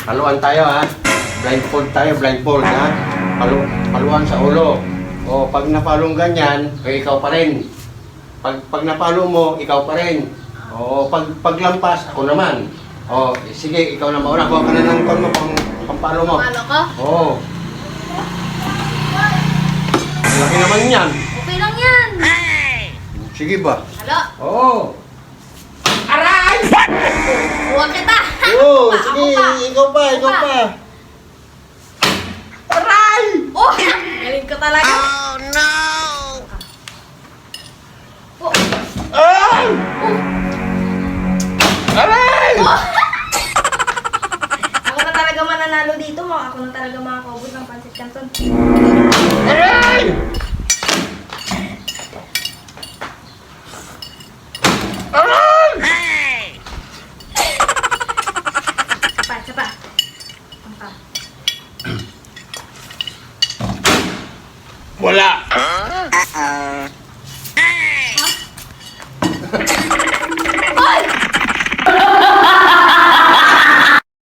Paluan tayo ha. Blindfold tayo, blindfold ha. Paluan sa ulo. O, pag napalong ganyan, ikaw pa rin. Pag napalo mo, ikaw pa rin. O, paglampas, ako naman. O, sige, ikaw na mauna. Kuha ka na ng kon mo, pampalo mo. Palo ko? Oo. Laki naman yan. Okay lang yan. Sige ba? Halo? Oo. Aray! Huwag kita. Oo, Ako sige, pa. ikaw pa. Aray! Oh, galing ko talaga. Oh no! Oh. Ay! Aray! Oh. Ako na talaga mananalo dito. Ako na talaga makakaubos ng Pansit Canton. Aray! Aray! Hey! Isa pa. Ang pa. Wala!